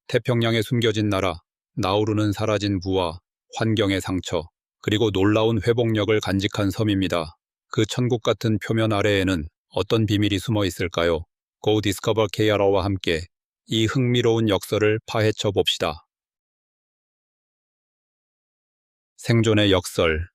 태평양에 숨겨진 나라, 나우루는 사라진 부와 환경의 상처, 그리고 놀라운 회복력을 간직한 섬입니다. 그 천국 같은 표면 아래에는 어떤 비밀이 숨어 있을까요? Go Discover KR와 함께 이 흥미로운 역설을 파헤쳐 봅시다. 생존의 역설.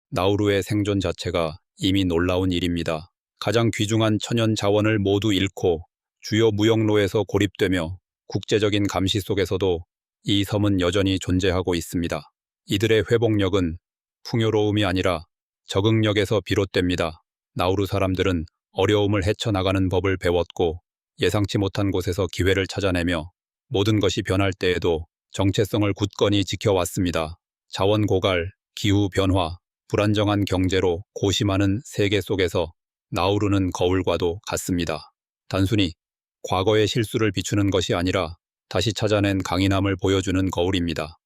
나우루의 생존 자체가 이미 놀라운 일입니다. 가장 귀중한 천연 자원을 모두 잃고 주요 무역로에서 고립되며 국제적인 감시 속에서도 이 섬은 여전히 존재하고 있습니다. 이들의 회복력은 풍요로움이 아니라 적응력에서 비롯됩니다. 나우루 사람들은 어려움을 헤쳐나가는 법을 배웠고 예상치 못한 곳에서 기회를 찾아내며 모든 것이 변할 때에도 정체성을 굳건히 지켜왔습니다. 자원 고갈, 기후 변화, 불안정한 경제로 고심하는 세계 속에서 나우루는 거울과도 같습니다. 단순히 과거의 실수를 비추는 것이 아니라 다시 찾아낸 강인함을 보여주는 거울입니다.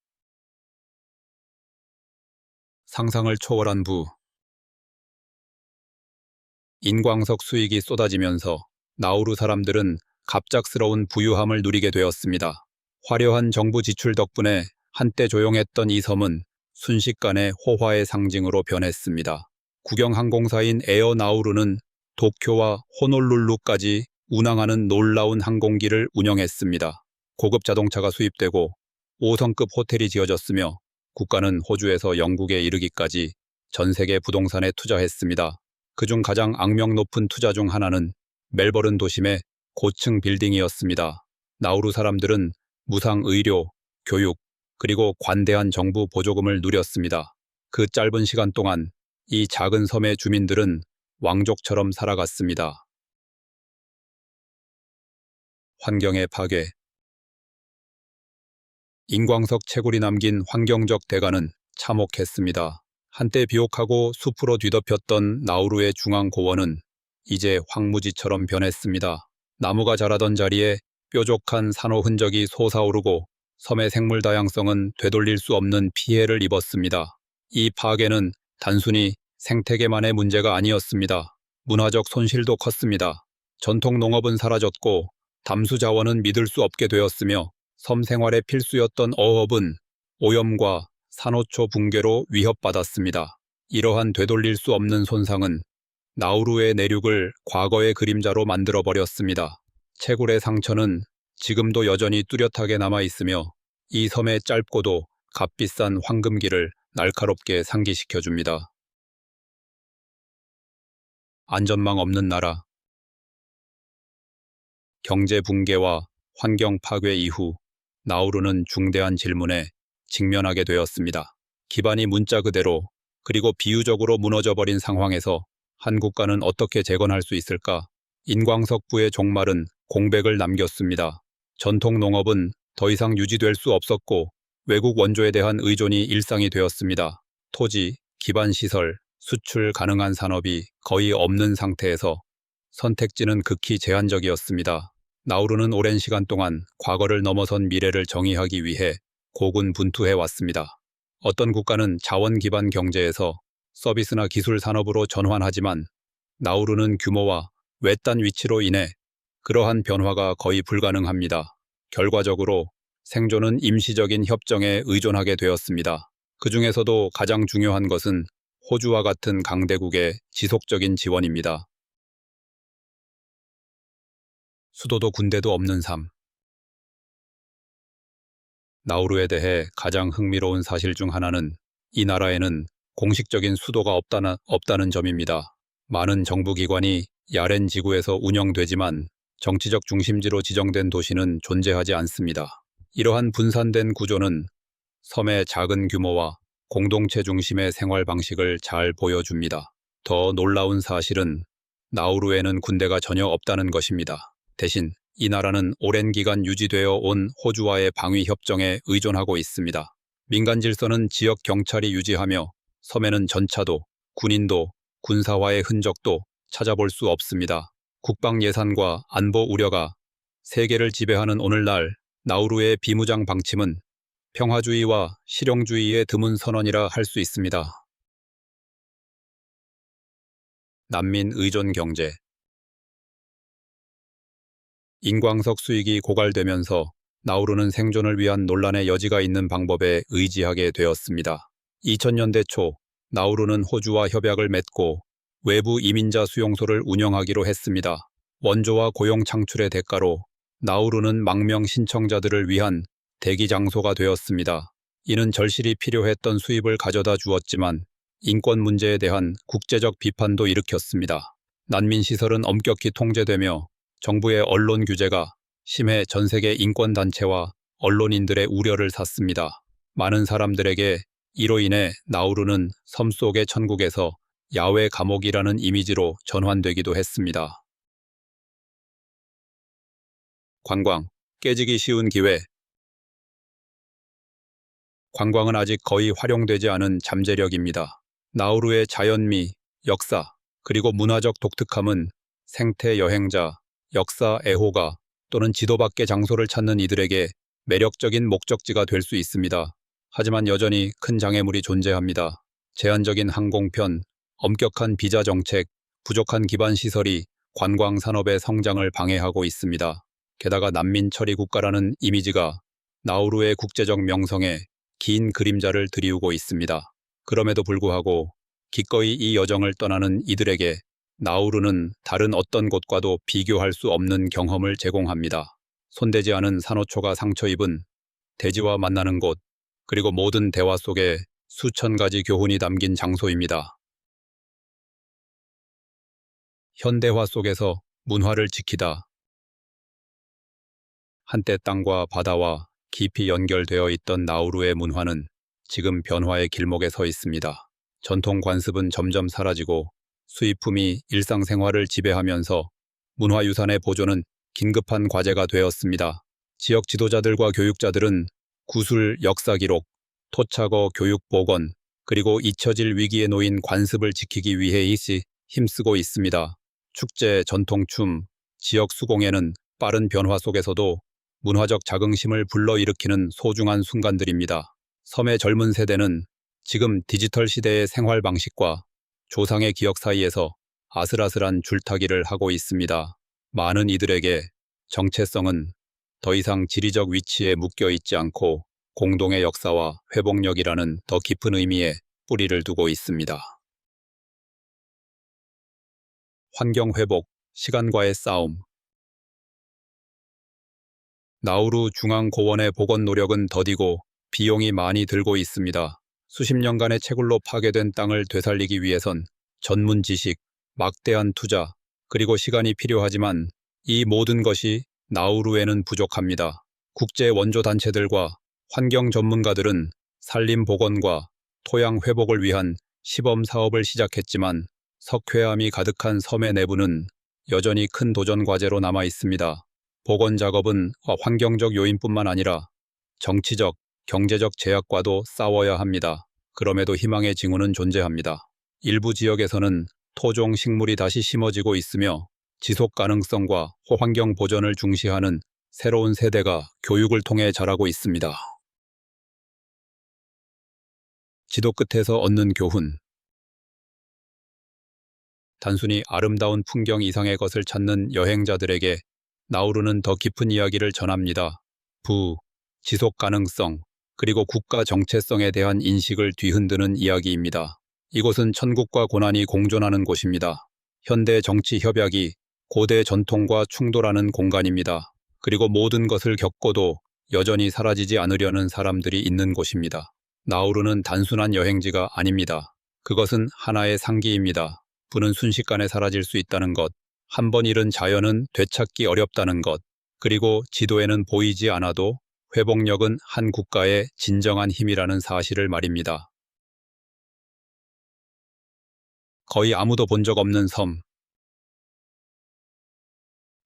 상상을 초월한 부. 인광석 수익이 쏟아지면서 나우루 사람들은 갑작스러운 부유함을 누리게 되었습니다. 화려한 정부 지출 덕분에 한때 조용했던 이 섬은 순식간에 호화의 상징으로 변했습니다. 국영항공사인 에어 나우루는 도쿄와 호놀룰루까지 운항하는 놀라운 항공기를 운영했습니다. 고급 자동차가 수입되고 5성급 호텔이 지어졌으며 국가는 호주에서 영국에 이르기까지 전 세계 부동산에 투자했습니다. 그중 가장 악명 높은 투자 중 하나는 멜버른 도심의 고층 빌딩이었습니다. 나우루 사람들은 무상 의료, 교육, 그리고 관대한 정부 보조금을 누렸습니다. 그 짧은 시간 동안 이 작은 섬의 주민들은 왕족처럼 살아갔습니다. 환경의 파괴. 인광석 채굴이 남긴 환경적 대가는 참혹했습니다. 한때 비옥하고 숲으로 뒤덮였던 나우루의 중앙 고원은 이제 황무지처럼 변했습니다. 나무가 자라던 자리에 뾰족한 산호 흔적이 솟아오르고 섬의 생물 다양성은 되돌릴 수 없는 피해를 입었습니다. 이 파괴는 단순히 생태계만의 문제가 아니었습니다. 문화적 손실도 컸습니다. 전통 농업은 사라졌고 담수 자원은 믿을 수 없게 되었으며 섬 생활에 필수였던 어업은 오염과 산호초 붕괴로 위협받았습니다. 이러한 되돌릴 수 없는 손상은 나우루의 내륙을 과거의 그림자로 만들어버렸습니다. 채굴의 상처는 지금도 여전히 뚜렷하게 남아있으며 이 섬의 짧고도 값비싼 황금기를 날카롭게 상기시켜줍니다. 안전망 없는 나라. 경제 붕괴와 환경 파괴 이후 나우루는 중대한 질문에 직면하게 되었습니다. 기반이 문자 그대로 그리고 비유적으로 무너져버린 상황에서 한 국가는 어떻게 재건할 수 있을까? 인광석부의 종말은 공백을 남겼습니다. 전통 농업은 더 이상 유지될 수 없었고 외국 원조에 대한 의존이 일상이 되었습니다. 토지, 기반 시설, 수출 가능한 산업이 거의 없는 상태에서 선택지는 극히 제한적이었습니다. 나우루는 오랜 시간 동안 과거를 넘어선 미래를 정의하기 위해 고군분투해 왔습니다. 어떤 국가는 자원 기반 경제에서 서비스나 기술 산업으로 전환하지만 나우루는 규모와 외딴 위치로 인해 그러한 변화가 거의 불가능합니다. 결과적으로 생존은 임시적인 협정에 의존하게 되었습니다. 그 중에서도 가장 중요한 것은 호주와 같은 강대국의 지속적인 지원입니다. 수도도 군대도 없는 삶. 나우루에 대해 가장 흥미로운 사실 중 하나는 이 나라에는 공식적인 수도가 없다는 점입니다. 많은 정부기관이 야렌 지구에서 운영되지만 정치적 중심지로 지정된 도시는 존재하지 않습니다. 이러한 분산된 구조는 섬의 작은 규모와 공동체 중심의 생활 방식을 잘 보여줍니다. 더 놀라운 사실은 나우루에는 군대가 전혀 없다는 것입니다. 대신 이 나라는 오랜 기간 유지되어 온 호주와의 방위 협정에 의존하고 있습니다. 민간 질서는 지역 경찰이 유지하며 섬에는 전차도, 군인도, 군사화의 흔적도 찾아볼 수 없습니다. 국방 예산과 안보 우려가 세계를 지배하는 오늘날 나우루의 비무장 방침은 평화주의와 실용주의의 드문 선언이라 할 수 있습니다. 난민 의존 경제. 인광석 수익이 고갈되면서 나우루는 생존을 위한 논란의 여지가 있는 방법에 의지하게 되었습니다. 2000년대 초 나우루는 호주와 협약을 맺고 외부 이민자 수용소를 운영하기로 했습니다. 원조와 고용 창출의 대가로 나우루는 망명 신청자들을 위한 대기 장소가 되었습니다. 이는 절실히 필요했던 수입을 가져다 주었지만 인권 문제에 대한 국제적 비판도 일으켰습니다. 난민시설은 엄격히 통제되며 정부의 언론 규제가 심해 전 세계 인권단체와 언론인들의 우려를 샀습니다. 많은 사람들에게 이로 인해 나우루는 섬 속의 천국에서 야외 감옥이라는 이미지로 전환되기도 했습니다. 관광, 깨지기 쉬운 기회. 관광은 아직 거의 활용되지 않은 잠재력입니다. 나우루의 자연미, 역사, 그리고 문화적 독특함은 생태 여행자, 역사 애호가 또는 지도 밖의 장소를 찾는 이들에게 매력적인 목적지가 될 수 있습니다. 하지만 여전히 큰 장애물이 존재합니다. 제한적인 항공편, 엄격한 비자 정책, 부족한 기반 시설이 관광 산업의 성장을 방해하고 있습니다. 게다가 난민 처리 국가라는 이미지가 나우루의 국제적 명성에 긴 그림자를 드리우고 있습니다. 그럼에도 불구하고 기꺼이 이 여정을 떠나는 이들에게 나우루는 다른 어떤 곳과도 비교할 수 없는 경험을 제공합니다. 손대지 않은 산호초가 상처 입은 대지와 만나는 곳, 그리고 모든 대화 속에 수천 가지 교훈이 담긴 장소입니다. 현대화 속에서 문화를 지키다. 한때 땅과 바다와 깊이 연결되어 있던 나우루의 문화는 지금 변화의 길목에 서 있습니다. 전통 관습은 점점 사라지고 수입품이 일상생활을 지배하면서 문화유산의 보존은 긴급한 과제가 되었습니다. 지역 지도자들과 교육자들은 구술 역사 기록, 토착어 교육 복원, 그리고 잊혀질 위기에 놓인 관습을 지키기 위해 힘쓰고 있습니다. 축제, 전통춤, 지역 수공예는 빠른 변화 속에서도 문화적 자긍심을 불러일으키는 소중한 순간들입니다. 섬의 젊은 세대는 지금 디지털 시대의 생활 방식과 조상의 기억 사이에서 아슬아슬한 줄타기를 하고 있습니다. 많은 이들에게 정체성은 더 이상 지리적 위치에 묶여 있지 않고 공동의 역사와 회복력이라는 더 깊은 의미에 뿌리를 두고 있습니다. 환경 회복, 시간과의 싸움. 나우루 중앙고원의 복원 노력은 더디고 비용이 많이 들고 있습니다. 수십 년간의 채굴로 파괴된 땅을 되살리기 위해선 전문 지식, 막대한 투자, 그리고 시간이 필요하지만 이 모든 것이 나우루에는 부족합니다. 국제 원조 단체들과 환경 전문가들은 산림 복원과 토양 회복을 위한 시범 사업을 시작했지만 석회암이 가득한 섬의 내부는 여전히 큰 도전 과제로 남아 있습니다. 복원 작업은 환경적 요인뿐만 아니라 정치적, 경제적 제약과도 싸워야 합니다. 그럼에도 희망의 징후는 존재합니다. 일부 지역에서는 토종 식물이 다시 심어지고 있으며 지속 가능성과 환경 보전을 중시하는 새로운 세대가 교육을 통해 자라고 있습니다. 지도 끝에서 얻는 교훈. 단순히 아름다운 풍경 이상의 것을 찾는 여행자들에게 나우루는 더 깊은 이야기를 전합니다. 지속 가능성, 그리고 국가 정체성에 대한 인식을 뒤흔드는 이야기입니다. 이곳은 천국과 고난이 공존하는 곳입니다. 현대 정치 협약이 고대 전통과 충돌하는 공간입니다. 그리고 모든 것을 겪고도 여전히 사라지지 않으려는 사람들이 있는 곳입니다. 나우루는 단순한 여행지가 아닙니다. 그것은 하나의 상기입니다. 부는 순식간에 사라질 수 있다는 것, 한 번 잃은 자연은 되찾기 어렵다는 것, 그리고 지도에는 보이지 않아도 회복력은 한 국가의 진정한 힘이라는 사실을 말입니다. 거의 아무도 본 적 없는 섬.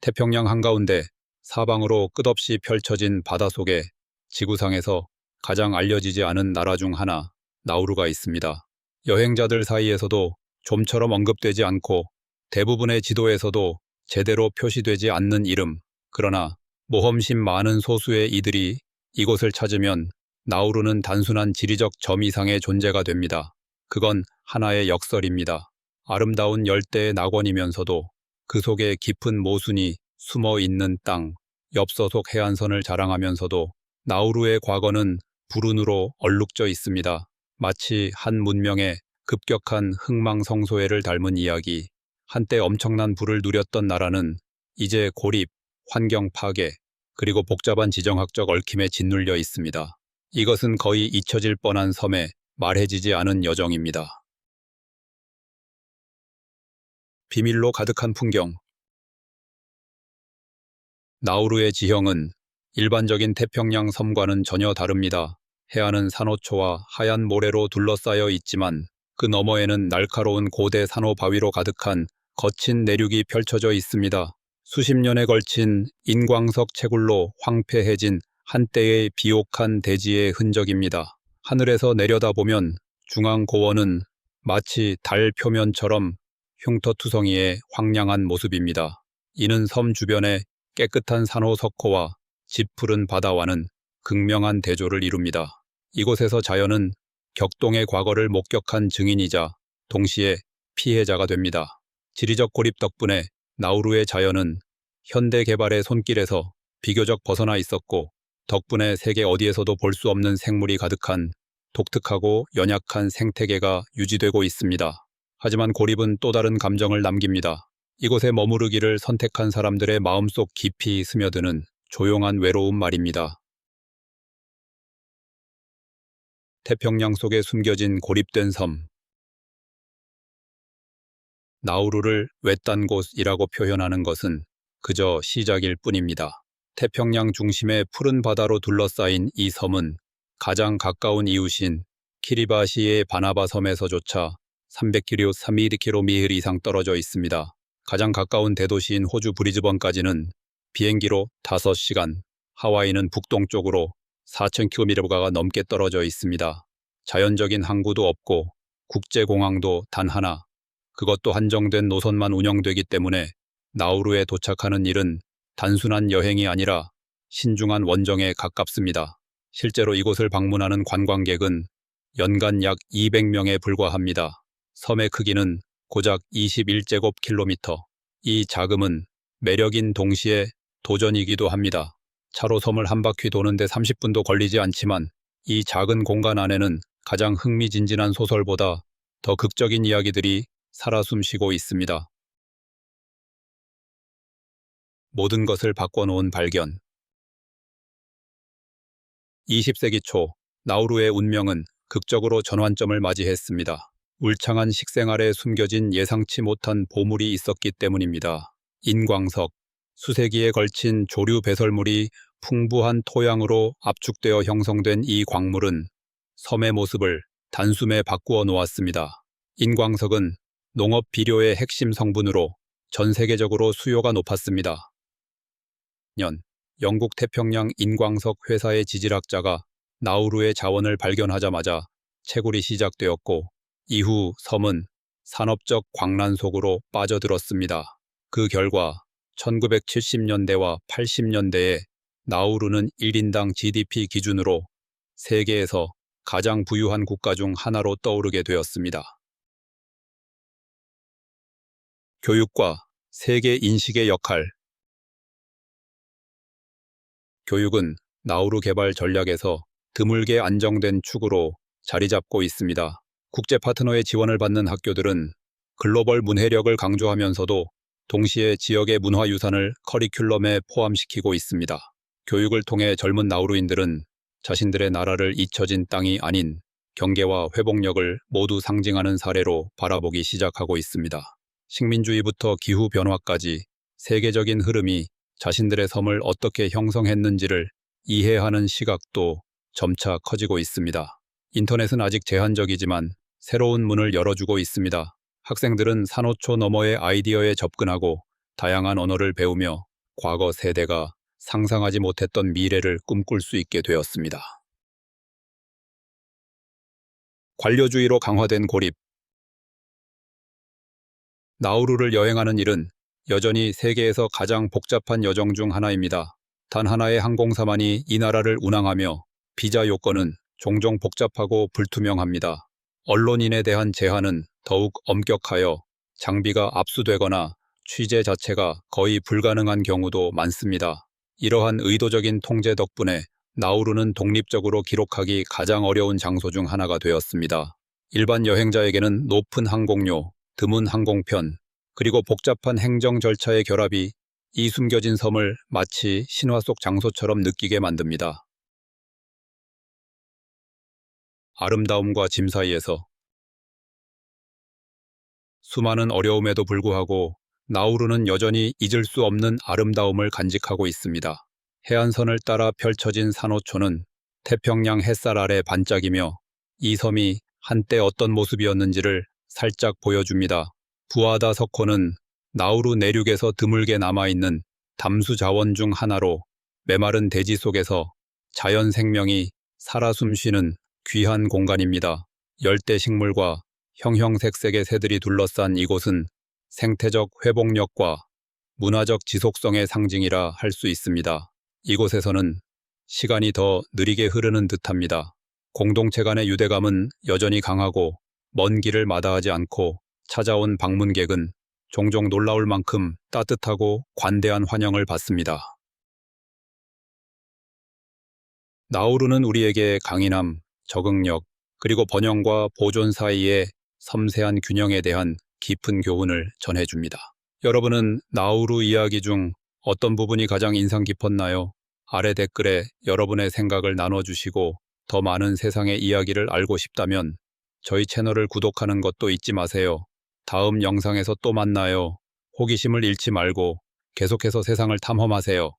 태평양 한가운데 사방으로 끝없이 펼쳐진 바다 속에 지구상에서 가장 알려지지 않은 나라 중 하나, 나우루가 있습니다. 여행자들 사이에서도 좀처럼 언급되지 않고 대부분의 지도에서도 제대로 표시되지 않는 이름. 그러나 모험심 많은 소수의 이들이 이곳을 찾으면 나우루는 단순한 지리적 점 이상의 존재가 됩니다. 그건 하나의 역설입니다. 아름다운 열대의 낙원이면서도 그 속에 깊은 모순이 숨어 있는 땅, 엽서속 해안선을 자랑하면서도 나우루의 과거는 불운으로 얼룩져 있습니다. 마치 한 문명의 급격한 흥망성쇠를 닮은 이야기. 한때 엄청난 부를 누렸던 나라는 이제 고립, 환경 파괴, 그리고 복잡한 지정학적 얽힘에 짓눌려 있습니다. 이것은 거의 잊혀질 뻔한 섬에 말해지지 않은 여정입니다. 비밀로 가득한 풍경. 나우루의 지형은 일반적인 태평양 섬과는 전혀 다릅니다. 해안은 산호초와 하얀 모래로 둘러싸여 있지만 그 너머에는 날카로운 고대 산호 바위로 가득한 거친 내륙이 펼쳐져 있습니다. 수십 년에 걸친 인광석 채굴로 황폐해진 한때의 비옥한 대지의 흔적입니다. 하늘에서 내려다보면 중앙 고원은 마치 달 표면처럼 흉터투성이의 황량한 모습입니다. 이는 섬 주변에 깨끗한 산호 석호와 짙푸른 바다와는 극명한 대조를 이룹니다. 이곳에서 자연은 격동의 과거를 목격한 증인이자 동시에 피해자가 됩니다. 지리적 고립 덕분에 나우루의 자연은 현대 개발의 손길에서 비교적 벗어나 있었고, 덕분에 세계 어디에서도 볼 수 없는 생물이 가득한 독특하고 연약한 생태계가 유지되고 있습니다. 하지만 고립은 또 다른 감정을 남깁니다. 이곳에 머무르기를 선택한 사람들의 마음속 깊이 스며드는 조용한 외로움 말입니다. 태평양 속에 숨겨진 고립된 섬. 나우루를 외딴 곳이라고 표현하는 것은 그저 시작일 뿐입니다. 태평양 중심의 푸른 바다로 둘러싸인 이 섬은 가장 가까운 이웃인 키리바시의 바나바 섬에서조차 300km 이상 떨어져 있습니다. 가장 가까운 대도시인 호주 브리즈번까지는 비행기로 5시간, 하와이는 북동쪽으로 4,000km가 넘게 떨어져 있습니다. 자연적인 항구도 없고 국제공항도 단 하나, 그것도 한정된 노선만 운영되기 때문에 나우루에 도착하는 일은 단순한 여행이 아니라 신중한 원정에 가깝습니다. 실제로 이곳을 방문하는 관광객은 연간 약 200명에 불과합니다. 섬의 크기는 고작 21제곱킬로미터. 이 자금은 매력인 동시에 도전이기도 합니다. 차로 섬을 한 바퀴 도는데 30분도 걸리지 않지만 이 작은 공간 안에는 가장 흥미진진한 소설보다 더 극적인 이야기들이 살아 숨쉬고 있습니다. 모든 것을 바꿔놓은 발견. 20세기 초 나우루의 운명은 극적으로 전환점을 맞이했습니다. 울창한 식생활에 숨겨진 예상치 못한 보물이 있었기 때문입니다. 인광석, 수세기에 걸친 조류 배설물이 풍부한 토양으로 압축되어 형성된 이 광물은 섬의 모습을 단숨에 바꾸어 놓았습니다. 인광석은 농업 비료의 핵심 성분으로 전 세계적으로 수요가 높았습니다. 영국 태평양 인광석 회사의 지질학자가 나우루의 자원을 발견하자마자 채굴이 시작되었고, 이후 섬은 산업적 광란 속으로 빠져들었습니다. 그 결과 1970년대와 80년대에 나우루는 1인당 GDP 기준으로 세계에서 가장 부유한 국가 중 하나로 떠오르게 되었습니다. 교육과 세계 인식의 역할. 교육은 나우루 개발 전략에서 드물게 안정된 축으로 자리 잡고 있습니다. 국제 파트너의 지원을 받는 학교들은 글로벌 문해력을 강조하면서도 동시에 지역의 문화유산을 커리큘럼에 포함시키고 있습니다. 교육을 통해 젊은 나우루인들은 자신들의 나라를 잊혀진 땅이 아닌 경계와 회복력을 모두 상징하는 사례로 바라보기 시작하고 있습니다. 식민주의부터 기후변화까지 세계적인 흐름이 자신들의 섬을 어떻게 형성했는지를 이해하는 시각도 점차 커지고 있습니다. 인터넷은 아직 제한적이지만 새로운 문을 열어주고 있습니다. 학생들은 산호초 너머의 아이디어에 접근하고 다양한 언어를 배우며 과거 세대가 상상하지 못했던 미래를 꿈꿀 수 있게 되었습니다. 관료주의로 강화된 고립. 나우루를 여행하는 일은 여전히 세계에서 가장 복잡한 여정 중 하나입니다. 단 하나의 항공사만이 이 나라를 운항하며 비자 요건은 종종 복잡하고 불투명합니다. 언론인에 대한 제한은 더욱 엄격하여 장비가 압수되거나 취재 자체가 거의 불가능한 경우도 많습니다. 이러한 의도적인 통제 덕분에 나우루는 독립적으로 기록하기 가장 어려운 장소 중 하나가 되었습니다. 일반 여행자에게는 높은 항공료, 드문 항공편, 그리고 복잡한 행정 절차의 결합이 이 숨겨진 섬을 마치 신화 속 장소처럼 느끼게 만듭니다. 아름다움과 짐 사이에서 수많은 어려움에도 불구하고 나우루는 여전히 잊을 수 없는 아름다움을 간직하고 있습니다. 해안선을 따라 펼쳐진 산호초는 태평양 햇살 아래 반짝이며 이 섬이 한때 어떤 모습이었는지를 살짝 보여줍니다. 부하다 석호는 나우루 내륙에서 드물게 남아있는 담수 자원 중 하나로 메마른 대지 속에서 자연 생명이 살아 숨쉬는 귀한 공간입니다. 열대 식물과 형형색색의 새들이 둘러싼 이곳은 생태적 회복력과 문화적 지속성의 상징이라 할 수 있습니다. 이곳에서는 시간이 더 느리게 흐르는 듯합니다. 공동체 간의 유대감은 여전히 강하고 먼 길을 마다하지 않고 찾아온 방문객은 종종 놀라울 만큼 따뜻하고 관대한 환영을 받습니다. 나우루는 우리에게 강인함, 적응력, 그리고 번영과 보존 사이의 섬세한 균형에 대한 깊은 교훈을 전해줍니다. 여러분은 나우루 이야기 중 어떤 부분이 가장 인상 깊었나요? 아래 댓글에 여러분의 생각을 나눠주시고 더 많은 세상의 이야기를 알고 싶다면 저희 채널을 구독하는 것도 잊지 마세요. 다음 영상에서 또 만나요. 호기심을 잃지 말고 계속해서 세상을 탐험하세요.